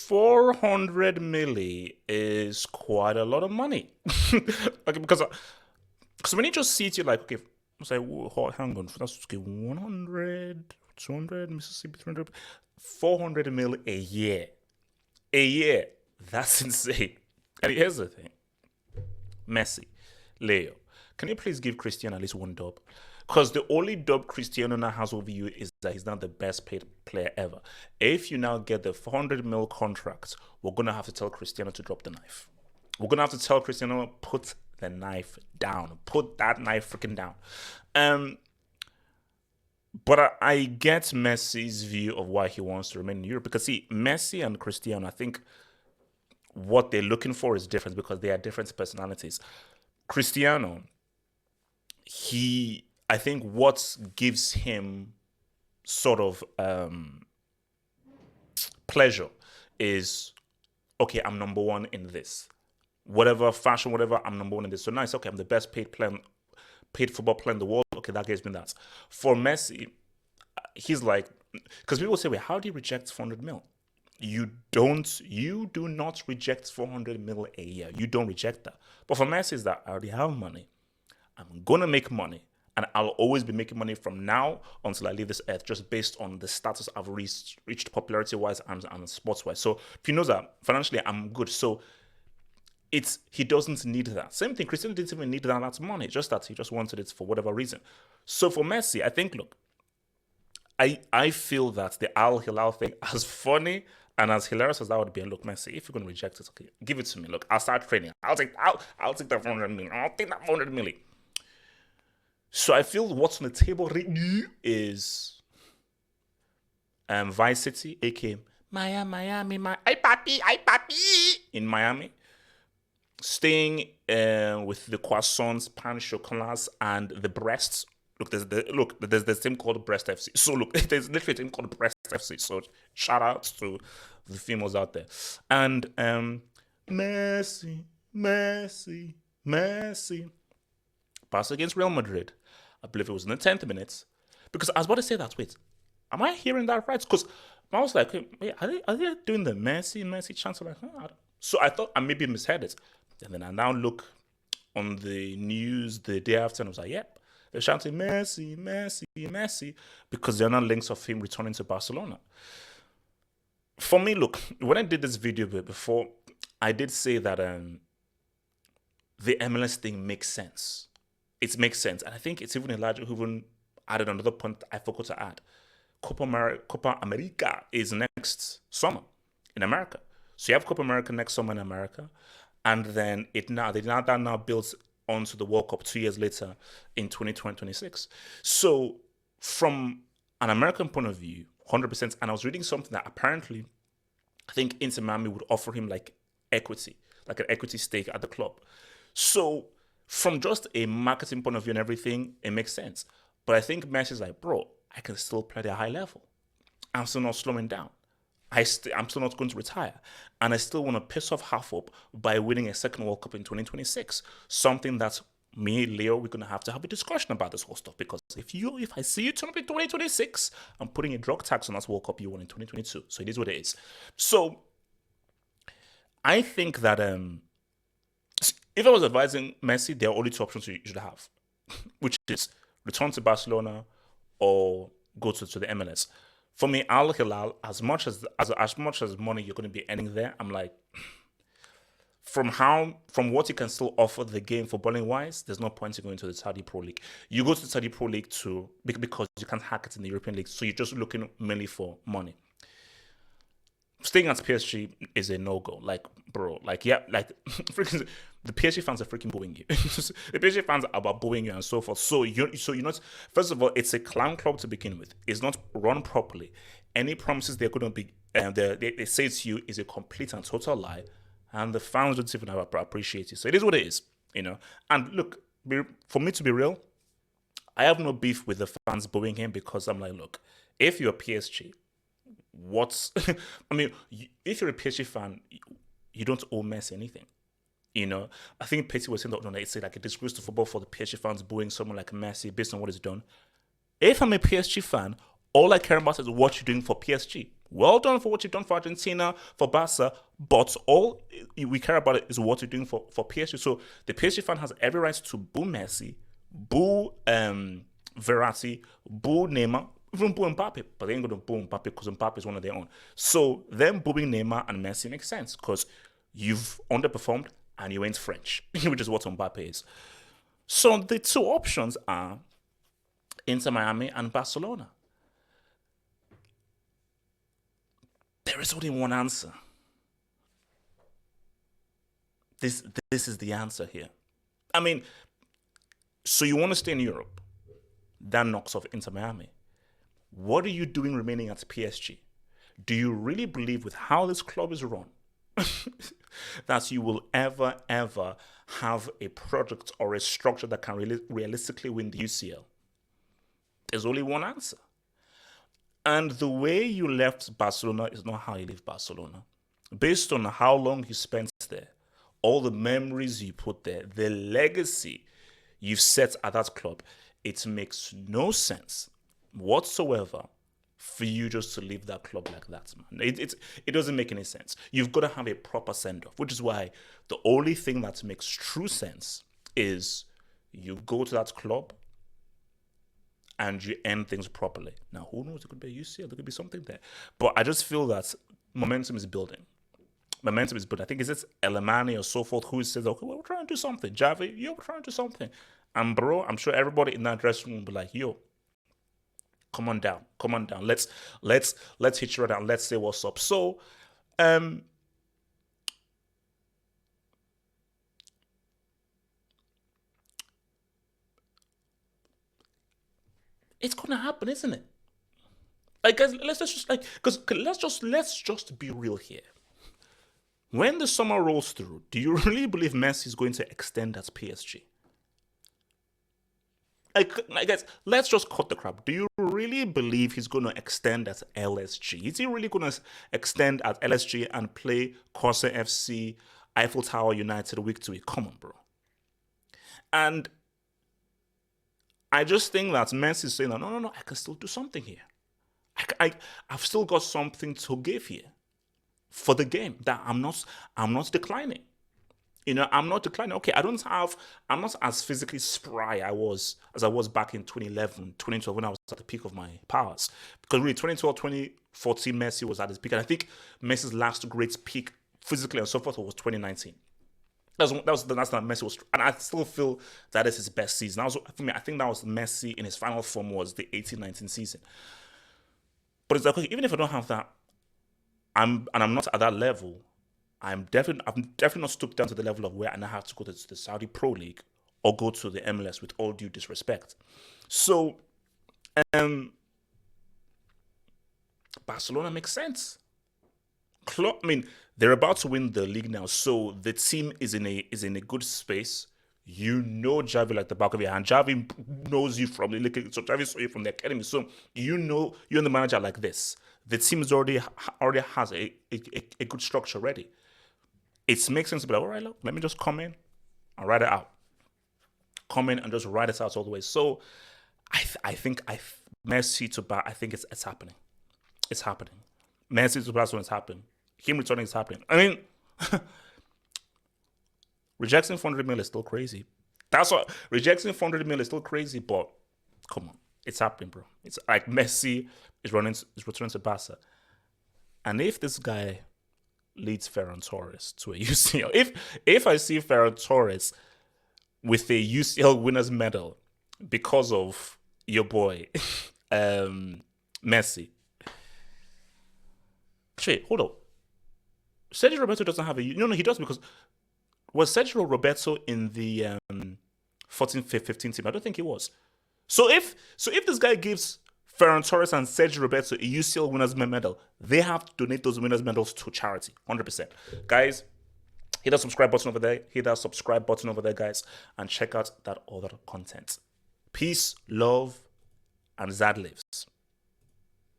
400 milli is quite a lot of money. Okay, because when you just see it, you're like, okay, it's like, hang on, that's okay, 100, 200, Mississippi, 300, 400 mil a year. A year. That's insane. And here's the thing. Messi, Leo, can you please give Cristiano at least one dub? Because the only dub Cristiano now has over you is that he's not the best paid player ever. If you now get the 400 mil contract, we're going to have to tell Cristiano to drop the knife. We're going to have to tell Cristiano, put the knife down. Put that knife freaking down. Um, but I get Messi's view of why he wants to remain in Europe. Because, see, Messi and Cristiano, I think what they're looking for is different because they are different personalities. Cristiano, I think what gives him sort of pleasure is, okay, I'm number one in this. Whatever fashion, whatever, I'm number one in this. So nice, okay, I'm the best paid football player in the world. Okay, that gives me that. For Messi, he's like, because people say, wait, how do you reject 400 mil? You do not reject 400 mil a year. You don't reject that. But for Messi, is that I already have money. I'm gonna make money, and I'll always be making money from now until I leave this earth, just based on the status I've reached popularity wise and sports wise. So if he knows that financially I'm good, so he doesn't need that. Same thing, Cristiano didn't even need that money, just that he just wanted it for whatever reason. So for Messi, I think, look, I feel that the Al-Hilal thing, as funny and as hilarious as that would be, look, Messi, if you're going to reject it, okay, give it to me. Look, I'll start training. I'll take that 400 million. I'll take that 400 million. So I feel what's on the table right now is Vice City, aka Miami, ay papi, in Miami, staying with the croissants, pan chocolats, and the breasts. There's this team called Breast FC. So look, there's literally a team called Breast FC. So shout out to the females out there. And Messi, Messi, Messi. Pass against Real Madrid. I believe it was in the 10th minute. Because I was about to say that, wait, am I hearing that right? Because I was like, wait, are they doing the Messi chant? Like, so I thought I maybe misheard it. And then I now look on the news the day after and I was like, yep. They're shouting Messi, Messi, Messi, because there are now links of him returning to Barcelona. For me, look, when I did this video before, I did say that the MLS thing makes sense. It makes sense. And I think it's even Elijah who even added another point I forgot to add. Copa America is next summer in America. So you have Copa America next summer in America. And then that now builds onto the World Cup 2 years later in 2026. So from an American point of view, 100%, and I was reading something that apparently I think Inter Miami would offer him like equity, like an equity stake at the club. So from just a marketing point of view and everything, it makes sense. But I think Messi's like, bro, I can still play at a high level. I'm still not slowing down. I'm still not going to retire. And I still want to piss off half up by winning a second World Cup in 2026. Something that me, Leo, we're going to have a discussion about this whole stuff. Because if I see you turn up in 2026, I'm putting a drug tax on that World Cup you won in 2022. So it is what it is. So I think that if I was advising Messi, there are only two options you should have, which is return to Barcelona or go to the MLS. For me, Al-Hilal, as much as money you're going to be earning there, I'm like, from what you can still offer the game footballing wise, there's no point in going to the Saudi Pro League. You go to the Saudi Pro League because you can't hack it in the European League, so you're just looking mainly for money. Staying at PSG is a no-go. Like, bro, like, yeah, like, freaking, the PSG fans are freaking booing you. The PSG fans are about booing you and so forth. So you're not, first of all, it's a clown club to begin with. It's not run properly. Any promises they're going to be, they say to you is a complete and total lie. And the fans don't even appreciate it. So it is what it is, you know. And look, for me to be real, I have no beef with the fans booing him because I'm like, look, if you're PSG, I mean, if you're a PSG fan, you don't owe Messi anything. You know, I think Petty was saying that it's like a disgrace to football for the PSG fans booing someone like Messi based on what he's done. If I'm a PSG fan, all I care about is what you're doing for PSG. Well done for what you've done for Argentina, for Barca, but all we care about is what you're doing for PSG. So the PSG fan has every right to boo Messi, boo Verratti, boo Neymar, even boo Mbappe, but they ain't going to boo Mbappe because Mbappe is one of their own. So them booing Neymar and Messi makes sense because you've underperformed and you ain't French, which is what Mbappe is. So the two options are Inter Miami and Barcelona. There is only one answer. This is the answer here. I mean, so you want to stay in Europe? That knocks off Inter Miami. What are you doing remaining at PSG? Do you really believe with how this club is run that you will ever have a product or a structure that can realistically win the UCL? There's only one answer. And the way you left Barcelona is not how you leave Barcelona. Based on how long you spent there, all the memories you put there, the legacy you've set at that club, it makes no sense whatsoever for you just to leave that club like that, man. It doesn't make any sense. You've got to have a proper send-off, which is why the only thing that makes true sense is you go to that club and you end things properly. Now, who knows? It could be a UCL. There could be something there. But I just feel that momentum is building. I think it's Elimani or so forth who says, okay, well, we're trying to do something. Xavi, we're trying to do something. And bro, I'm sure everybody in that dressing room will be like, yo, come on down. Let's hit you right down. Let's say what's up. So, it's gonna happen, isn't it? Like, guys, let's just be real here. When the summer rolls through, do you really believe Messi is going to extend at PSG? Guys, let's just cut the crap. Do you really believe he's going to extend at LSG? Is he really going to extend at LSG and play Corsa FC, Eiffel Tower United week to week? Come on, bro. And I just think that Messi is saying, no, I can still do something here. I've still got something to give here for the game that I'm not declining. I'm not declining. Okay, I'm not as physically spry as I was back in 2011, 2012 when I was at the peak of my powers. Because really, 2012, 2014, Messi was at his peak. And I think Messi's last great peak physically and so forth was 2019. That's the last time Messi was, and I still feel that is his best season. For me, I think that was Messi in his final form was the 18-19 season. But it's like, okay, even if I don't have that, I'm not at that level. I'm definitely not stooped down to the level of where I now have to go to the Saudi Pro League or go to the MLS with all due disrespect. So, Barcelona makes sense. They're about to win the league now, so the team is in a good space. You know Xavi like the back of your hand. Xavi knows you from the league, so Xavi saw you from the academy. So you're the manager like this. The team already has a good structure ready. It makes sense to be like, all right, look, let me just come in and write it out. Come in and just write it out all the way. So I think Messi to Bar, I think it's happening. It's happening. Messi to Barcelona is happening. Him returning is happening. I mean, rejecting 400 million is still crazy. That's what rejecting 400 million is still crazy, but come on, it's happening, bro. It's like Messi is returning to Barca, and if this guy leads Ferran Torres to a UCL, if I see Ferran Torres with a UCL winners medal because of your boy Messi. Actually, hold on. Sergio Roberto doesn't have a... No, he does, because... Was Sergio Roberto in the 14-15 team? I don't think he was. So if this guy gives Ferran Torres and Sergio Roberto a UCL winners medal, they have to donate those winners medals to charity. 100%. Guys, hit that subscribe button over there. Hit that subscribe button over there, guys. And check out that other content. Peace, love, and Zad lives.